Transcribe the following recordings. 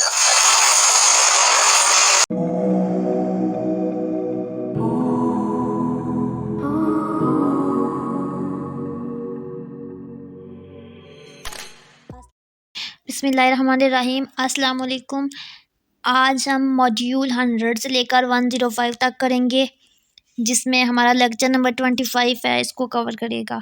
बिस्मिल्लाहिर्रहमानिर्रहीम। अस्सलाम वालेकुम। आज हम मॉड्यूल 100 से लेकर 105 तक करेंगे, जिसमें हमारा लेक्चर नंबर 25 है, इसको कवर करेगा।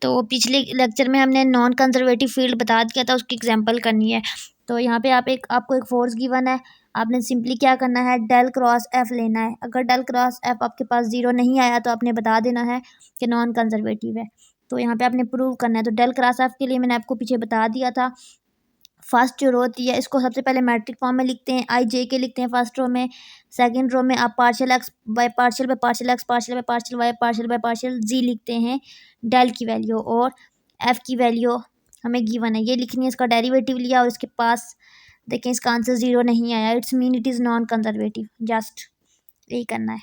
तो पिछले लेक्चर में हमने नॉन कंजर्वेटिव फील्ड बता दिया था, उसकी एग्जांपल करनी है। तो यहाँ पे आपको एक फोर्स गिवन है, आपने सिंपली क्या करना है, डेल क्रॉस एफ लेना है। अगर डेल क्रॉस एफ आपके पास 0 नहीं आया तो आपने बता देना है कि नॉन कंजर्वेटिव है। तो यहाँ पे आपने प्रूव करना है। तो डेल क्रॉस एफ के लिए मैंने आपको पीछे बता दिया था। फर्स्ट जो रो होती है, इसको सबसे पहले मैट्रिक फॉर्म में लिखते हैं, आई जे के लिखते हैं फर्स्ट रो में। सेकंड रो में आप partial X by partial by partial X partial by partial Y partial by partial z लिखते हैं डेल की वैल्यू, और एफ की वैल्यू हमें गिवन है, ये लिखनी है। इसका डेरिवेटिव लिया और इसके पास देखें इसका आंसर 0 नहीं आया, it's mean it is non conservative. Just यही करना है।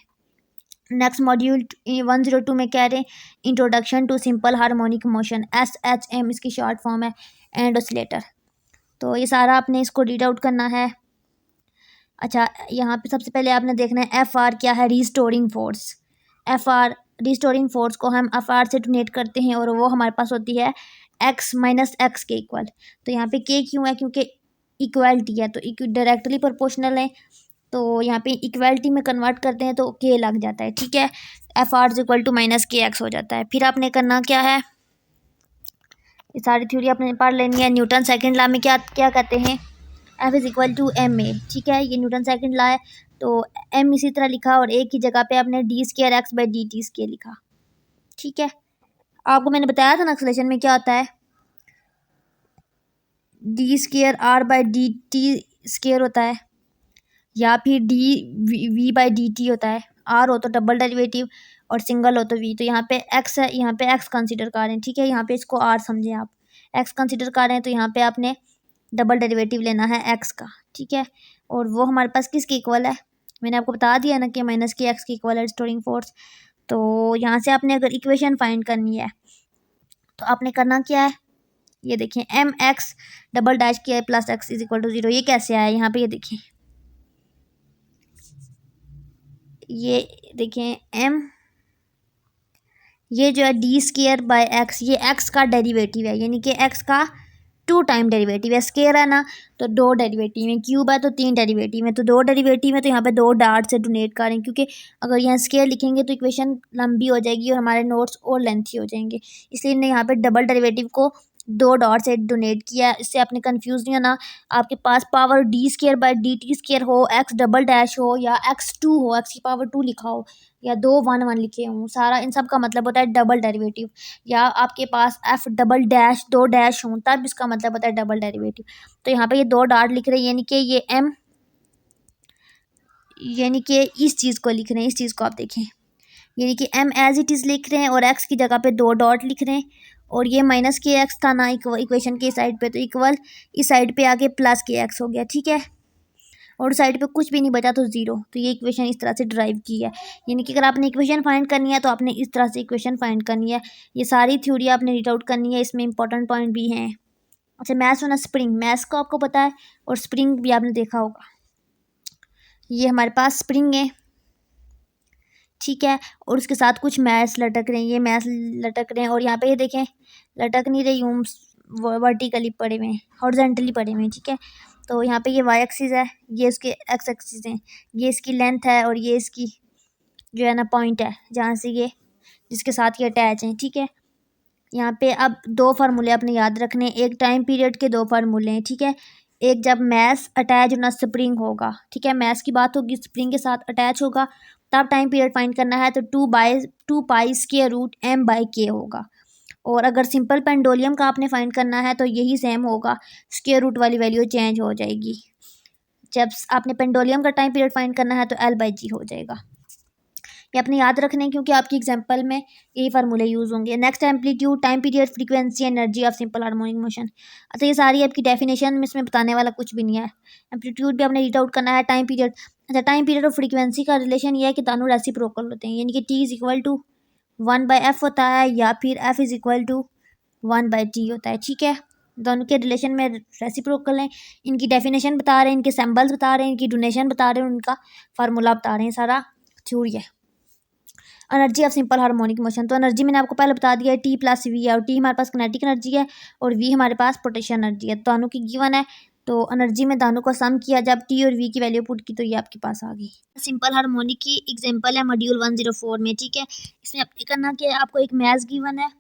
नेक्स्ट मॉड्यूल 102 में कह रहे हैं introduction to simple harmonic motion, SHM इसकी शॉर्ट फॉर्म है, एंड ऑसिलेटर। तो ये सारा आपने इसको रीड आउट करना है। अच्छा, यहाँ पे सबसे पहले आपने देखना है FR क्या है, restoring force. FR restoring force को हम FR से डोनेट करते हैं, और वो हमारे पास होती है x माइनस एक्स के इक्वल। तो यहाँ पे k क्यों है, क्योंकि इक्वलिटी है, तो डायरेक्टली प्रोपोर्शनल है। तो यहाँ पे इक्वलिटी में कन्वर्ट करते हैं तो k लग जाता है, ठीक है। FR is equal to minus KX हो जाता है। फिर आपने करना क्या है, ये सारी थ्योरी आपने पढ़ लेनी है। न्यूटन सेकंड लॉ में क्या क्या कहते हैं, F is equal to M A, ठीक है। ये न्यूटन सेकंड लॉ है। तो m इसी तरह लिखा और a की जगह पे आपने d square x by D T square लिखा, ठीक है। आपको मैंने बताया था ना एक्सेलेरेशन में क्या होता है, d square r by D T square होता है, या फिर d v by D T होता है। r हो तो डबल डेरिवेटिव और सिंगल हो तो v। तो यहाँ पे x है, यहाँ पे x कंसीडर कर रहे हैं, ठीक है। यहाँ पे इसको r समझें आप, x कंसीडर कर रहे हैं, तो यहाँ पे आपने डबल डेरिवेटिव लेना है x का, ठीक है। और वो हमारे पास किसके इक्वल है, मैंने आपको बता दिया ना कि माइनस के एक्स के इक्वल है रिस्टोरिंग फोर्स। तो यहाँ से आपने अगर इक्वेशन फाइंड करनी है तो आपने करना क्या है, ये देखें एम एक्स डबल डैश किया plus X is equal to 0। ये कैसे आया, यहाँ पे ये देखें, ये देखें एम, ये जो है डी स्क्वायर बाय एक्स, ये एक्स का डेरिवेटिव है, यानी कि एक्स का 2 टाइम डेरिवेटिव है। स्क्वायर है ना, तो 2 डेरिवेटिव है। क्यूब है तो 3 डेरिवेटिव है, तो 2 डेरिवेटिव है, तो यहाँ पे 2 डार्ट से डोनेट करें, क्योंकि अगर यहाँ स्क्वायर लिखेंगे तो इक्वेशन लंबी हो जाएगी और हमारे नोट्स और लेंथी हो जाएंगे। इसलिए हमने यहाँ पे डबल डेरिवेटिव को 2 डॉट से डोनेट किया। इससे आपने कंफ्यूज नहीं होना। आपके पास power D square by D T square हो, एक्स डबल डैश हो, या x2 हो, एक्स की पावर 2 लिखा हो, या 2 1 1 लिखे हों, सारा इन सब का मतलब होता है डबल डेरिवेटिव। या आपके पास f डबल डैश 2 डैश हों, तब इसका मतलब होता है डबल डेरिवेटिव। तो यहाँ पे ये 2 डॉट लिख रहे हैं, यानी कि ये m, यानी कि इस चीज़ को लिख रहे हैं, इस चीज़ को आप देखें, यानी कि m एज इट इज़ लिख रहे हैं और x की जगह पे 2 डॉट लिख रहे हैं। और ये माइनस के एक्स था ना इक्वेशन के साइड पे, तो इक्वल इस साइड पे आके प्लस के एक्स हो गया, ठीक है। और साइड पे कुछ भी नहीं बचा तो 0। तो ये इक्वेशन इस तरह से ड्राइव की है, यानी कि अगर आपने इक्वेशन फाइंड करनी है तो आपने इस तरह से इक्वेशन फाइंड करनी है। ये सारी थ्योरी आपने रीड आउट करनी है, इसमें इंपॉर्टेंट पॉइंट भी हैं। अच्छा, मैथ्स होना स्प्रिंग, मैथ्स को आपको पता है, और स्प्रिंग भी आपने देखा होगा। ये हमारे पास स्प्रिंग है, ठीक है, और उसके साथ कुछ मैथ्स लटक रहे हैं, ये मैथ्स लटक रहे हैं, और यहाँ पे ये देखें लटक नहीं रही हूँ, वर्टिकली पड़े हुए हैं, हॉरिजॉन्टली पड़े हुए हैं, ठीक है। तो यहाँ पे ये वाई एक्सिस है, ये इसके एक्स एक्सिस हैं, ये इसकी लेंथ है, और ये इसकी जो है ना पॉइंट है जहाँ से ये जिसके साथ ये अटैच हैं, ठीक है। यहाँ पे अब 2 फार्मूले आपने याद रखने, एक टाइम पीरियड के 2 फार्मूले हैं, ठीक है। एक जब मैस अटैच होना स्प्रिंग होगा, ठीक है, मैस की बात होगी, स्प्रिंग के साथ अटैच होगा, तब टाइम पीरियड फाइंड करना है, तो 2 pi square root m by K होगा। और अगर सिंपल पेंडुलम का आपने फाइंड करना है तो यही सेम होगा, स्क्वायर रूट वाली वैल्यू चेंज हो जाएगी। जब आपने पेंडुलम का टाइम पीरियड फाइंड करना है तो l बाई जी हो जाएगा। ये अपने याद रखने हैं, क्योंकि आपकी एग्जांपल में यही फार्मूले यूज़ होंगे। Next amplitude, time period, frequency, energy of simple harmonic motion. अच्छा, ये सारी आपकी डेफिनेशन में, इसमें बताने वाला कुछ भी नहीं है। एम्पलीट्यूड भी आपने रीड आउट करना है, टाइम पीरियड। अच्छा, टाइम पीरियड और फ्रीक्वेंसी का रिलेशन ये है कि दोनों रेसिप्रोकल होते हैं, यानी कि t is equal to 1 by F होता है, या फिर f is equal to 1 by T होता है, ठीक है। दोनों के रिलेशन में रेसिप्रोकल हैं। इनकी डेफिनेशन बता रहे हैं, इनके सिंबल्स बता रहे हैं, इनकी डोनेशन बता रहे हैं, उनका फार्मूला बता रहे हैं, सारा थ्योरी है। Energy of simple harmonic motion, तो एनर्जी मैंने आपको पहले बता दिया है टी प्लस वी है, और टी हमारे पास किनेटिक एनर्जी है और वी हमारे पास पोटेंशियल एनर्जी है। दोनों की गिवन है, तो एनर्जी में दोनों को सम किया, जब टी और वी की वैल्यू पुट की तो ये आपके पास आ गई। सिंपल हार्मोनिक की एग्जांपल है मॉड्यूल 104 में, ठीक है। इसमें आपने करना कि आपको एक मैथ गिवन है,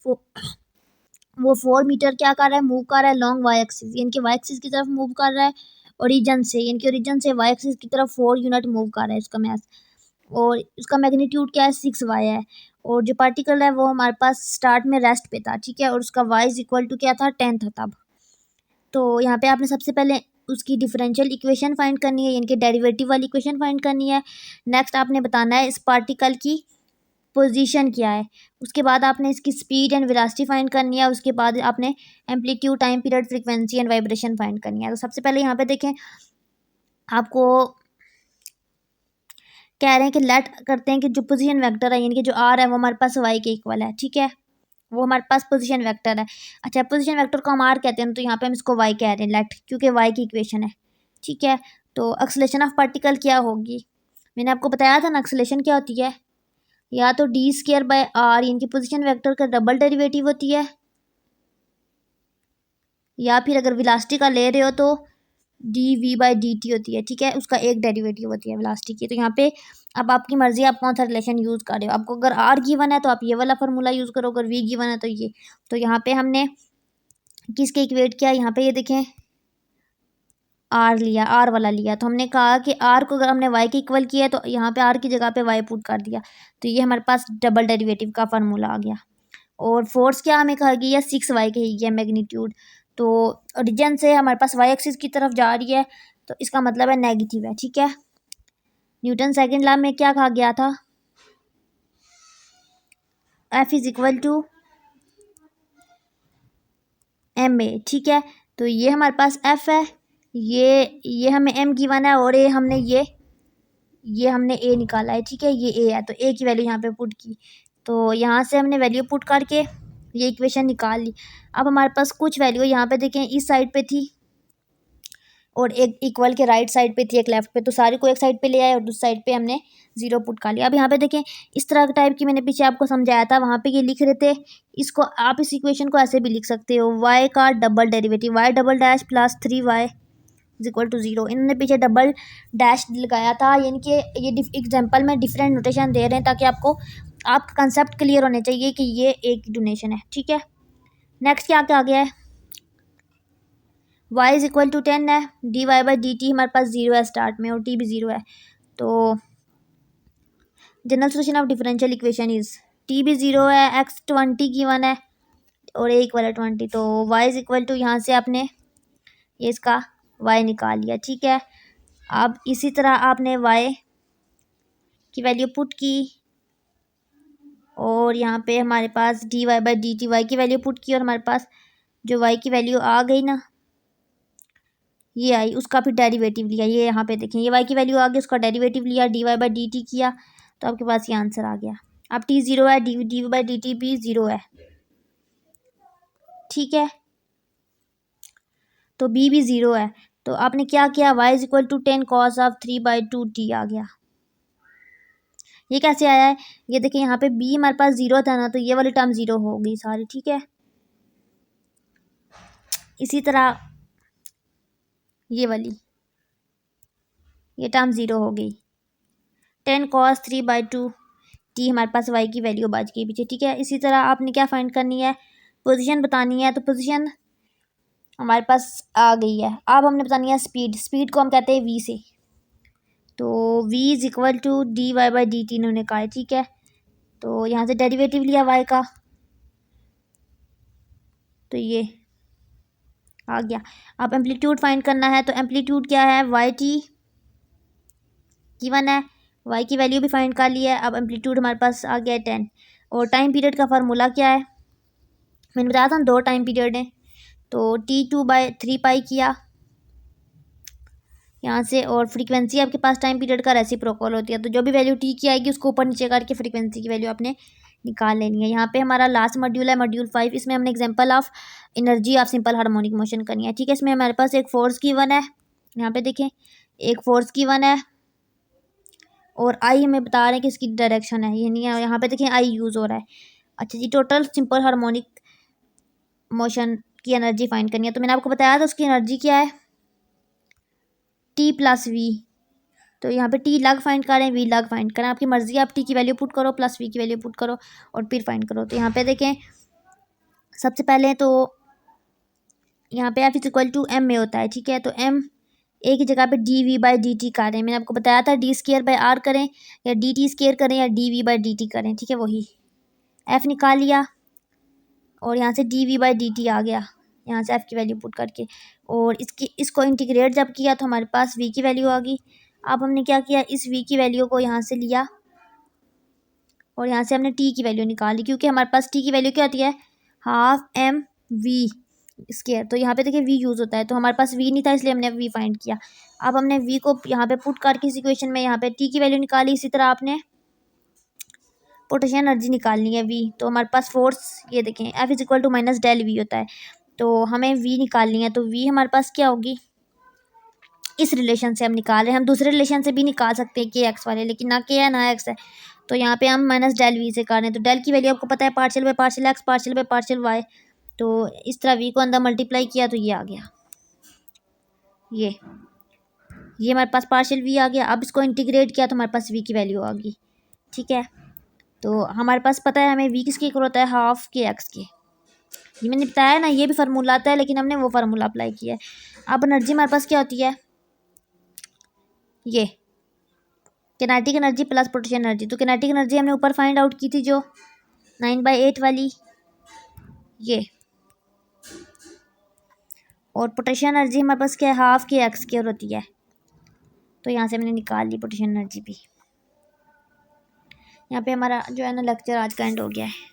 वो 4 मीटर क्या कर रहा है, मूव कर रहा है लॉन्ग वाई एक्सिस, यानी कि वाई एक्सिस की तरफ मूव कर रहा है ओरिजिन से, यानी कि ओरिजिन से वाई एक्सिस की तरफ 4 यूनिट मूव कर रहा है उसका मैथ, और उसका मैग्नीट्यूड क्या है 6y है, और जो पार्टिकल है वो हमारे पास स्टार्ट में रेस्ट पे था, ठीक है, और उसका y इज इक्वल टू क्या था 10 था तब। तो यहाँ पे आपने सबसे पहले उसकी डिफरेंशियल इक्वेशन फाइंड करनी है, यानी कि डेरिवेटिव वाली इक्वेशन फाइंड करनी है। नेक्स्ट आपने बताना है इस पार्टिकल की पोजीशन क्या है, उसके बाद आपने इसकी स्पीड एंड वेलोसिटी फाइंड करनी है, उसके बाद आपने amplitude, time period, frequency and vibration find करनी है। तो सबसे पहले यहाँ पे देखें, आपको कह रहे हैं कि लेट करते हैं कि जो पोजीशन वेक्टर है, यानी कि जो आर है वो हमारे पास वाई के इक्वल है, ठीक है, वो हमारे पास पोजीशन वेक्टर है। अच्छा, पोजीशन वेक्टर को हम आर कहते हैं, तो यहाँ पे हम इसको वाई कह रहे हैं लेट, क्योंकि वाई की इक्वेशन है, ठीक है। तो एक्सेलरेशन ऑफ पार्टिकल क्या होगी, मैंने आपको बताया था ना एक्सेलरेशन क्या होती है, या तो डी स्क्वायर बाय आर, यानी कि पोजीशन वेक्टर का डबल डेरिवेटिव होती है, या फिर अगर वेलोसिटी का ले रहे हो तो D V by D T होती है, ठीक है, उसका एक डेरिवेटिव होती है वेलोसिटी की। तो यहाँ पे अब आपकी मर्जी, आप कौन सा रिलेशन यूज़ कर रहे हो। आपको अगर आर गिवन है तो आप ये वाला फार्मूला यूज़ करो, अगर वी गिवन है तो ये। तो यहाँ पे हमने किसके इक्वेट किया, यहाँ पे ये देखें आर लिया, आर वाला लिया, तो हमने कहा कि आर को अगर हमने वाई के इक्वल किया है तो यहाँ पे आर की जगह पे वाई पुट कर दिया, तो ये हमारे पास डबल डेरिवेटिव का फार्मूला आ गया। और फोर्स क्या हमें कहा गया, 6y कही गया मैग्नीट्यूड, तो ओरिजिन से हमारे पास वाई एक्सिस की तरफ जा रही है, तो इसका मतलब है नेगेटिव है, ठीक है। न्यूटन सेकंड लॉ में क्या कहा गया था, F is equal to ma, ठीक है। तो ये हमारे पास F है, ये हमें m गिवन है, और ये हमने a निकाला है, ठीक है, ये a है, तो a की वैल्यू यहाँ पे पुट की, तो यहाँ से हमने वैल्यू पुट करके ये इक्वेशन निकाल ली। अब हमारे पास कुछ वैल्यू यहाँ पे देखें इस साइड पे थी और एक इक्वल के राइट साइड पे थी, एक लेफ्ट पे, तो सारी को एक साइड पे ले आए और दूसरी साइड पे हमने 0 पुट कर लिया। अब यहाँ पे देखें इस तरह का टाइप की मैंने पीछे आपको समझाया था, वहाँ पे ये लिख रहे थे, इसको आप इस इक्वेशन को ऐसे भी लिख सकते हो, y का double derivative y double dash plus 3y is equal to 0। इन्होंने पीछे डबल डैश लगाया था, यानी कि ये एग्जाम्पल में डिफरेंट नोटेशन दे रहे हैं ताकि आपको आपका कंसेप्ट क्लियर होने चाहिए कि ये एक डोनेशन है, ठीक है। नेक्स्ट क्या क्या आ गया है, y इज इक्वल टू 10 है, D Y by D T हमारे पास 0 है स्टार्ट में, और t भी 0 है, तो general solution of differential equation is t भी 0 है, x 20 गिवन है और a इक्वल है 20, तो y इज इक्वल टू यहाँ से आपने ये इसका y निकाल लिया, ठीक है। अब इसी तरह आपने y की वैल्यू पुट की, और यहाँ पे हमारे पास D Y by D T Y की वैल्यू पुट की, और हमारे पास जो y की वैल्यू आ गई ना, ये आई, उसका फिर डेरिवेटिव लिया, ये यहाँ पे देखें ये y की वैल्यू आ गई, उसका डेरिवेटिव लिया, D Y by D T किया, तो आपके पास ये आंसर आ गया। अब t 0 है, डी बाई डी टी भी 0 है, ठीक है, तो b भी 0 है, तो आपने क्या किया, y is equal to 10 cos of 3/2t आ गया। ये कैसे आया है, ये देखिए यहाँ पे b हमारे पास 0 था ना, तो ये वाली टर्म 0 हो गई सारी, ठीक है। इसी तरह ये वाली ये टर्म 0 हो गई, 10 cos 3/2t हमारे पास y की वैल्यू बच गई पीछे, ठीक है। इसी तरह आपने क्या फाइंड करनी है, पोजीशन बतानी है, तो पोजीशन हमारे पास आ गई है। अब हमने बतानी है स्पीड, स्पीड को हम कहते हैं v से, तो v is equal to D Y by D T इन्होंने कहा है, ठीक है। तो यहाँ से डेरिवेटिव लिया y का, तो ये आ गया। अब एम्पलीट्यूड फाइंड करना है, तो एम्पलीट्यूड क्या है, वाई टी गिवन है, y की वैल्यू भी फाइंड कर ली है। अब एम्पलीट्यूड हमारे पास आ गया है 10, और टाइम पीरियड का फार्मूला क्या है, मैंने बताया था 2 टाइम पीरियड हैं, तो t2/3 किया यहाँ से, और फ्रीक्वेंसी आपके पास टाइम पीरियड का रेसिप्रोकल होती है, तो जो भी वैल्यू t की आएगी उसको ऊपर नीचे करके फ्रीक्वेंसी की वैल्यू आपने निकाल लेनी है। यहाँ पे हमारा लास्ट मॉड्यूल है मॉड्यूल 5, इसमें हमने example of energy of simple harmonic motion करनी है। ठीक है, इसमें हमारे पास एक फोर्स गिवन है, यहाँ पे देखें एक फोर्स गिवन है और आई हमें बता रहे हैं कि इसकी डायरेक्शन है, ये नहीं है, यहाँ पे देखें आई यूज़ हो रहा है। अच्छा जी, टोटल सिंपल हार्मोनिक मोशन की एनर्जी फाइंड करनी है। तो मैंने आपको बताया था उसकी एनर्जी क्या है, टी प्लस वी। तो यहाँ पे टी लग फाइंड करें, वी लग फाइंड करें, आपकी मर्जी है, आप टी की वैल्यू पुट करो प्लस वी की वैल्यू पुट करो और फिर फाइंड करो। तो यहाँ पे देखें सबसे पहले तो यहाँ पे F is equal to M में होता है। ठीक है, तो एम एक ही जगह पे D V by D T करें, मैंने आपको बताया था डी स्केयर बाई आर करें या डी टी स्केयर करें या D V by D T करें। ठीक है, वही एफ निकाल लिया और यहाँ से D V by D T आ गया, यहाँ से एफ की वैल्यू पुट करके, और इसको इंटीग्रेट जब किया तो हमारे पास वी की वैल्यू आ गई। अब हमने क्या किया, इस वी की वैल्यू को यहाँ से लिया और यहाँ से हमने टी की वैल्यू निकाली, क्योंकि हमारे पास टी की वैल्यू क्या होती है, हाफ एम वी स्केयर। तो यहाँ पे देखिए वी यूज़ होता है, तो हमारे पास वी नहीं था इसलिए हमने वी फाइंड किया। अब हमने वी को यहाँ पे पुट करके इस इक्वेशन में यहाँ पे टी की वैल्यू निकाली, इसी तरह आपने पोटेंशियल एनर्जी निकालनी है वी। तो हमारे पास फोर्स ये देखें F is equal to minus del V होता है, तो हमें वी निकालनी है। तो वी हमारे पास क्या होगी, इस रिलेशन से हम निकाल रहे हैं, हम दूसरे रिलेशन से भी निकाल सकते हैं के एक्स वाले, लेकिन ना के है ना एक्स है, तो यहाँ पे हम माइनस डेल वी से कर रहे हैं। तो डेल की वैल्यू आपको पता है partial by partial X partial by partial Y, तो इस तरह वी को अंदर मल्टीप्लाई किया तो ये आ गया, ये हमारे पास पार्शियल वी आ गया। अब इसको इंटीग्रेट किया तो हमारे पास वी की वैल्यू आ गई। ठीक है, तो हमारे पास पता है हमें वी किसके इक्वल होता है, हाफ के एक्स के। ये मैंने बताया ना, ये भी फार्मूला आता है लेकिन हमने वो फार्मूला अप्लाई किया है। अब एनर्जी हमारे पास क्या होती है, ये kinetic energy plus potential energy. तो किनेटिक एनर्जी हमने ऊपर फाइंड आउट की थी जो 9/8 वाली, ये, और पोटेंशियल एनर्जी हमारे पास क्या है, हाफ के एक्स की होती है। तो यहाँ से मैंने निकाल ली पोटेंशियल एनर्जी भी। यहाँ पे हमारा जो है ना लेक्चर आज का एंड हो गया है।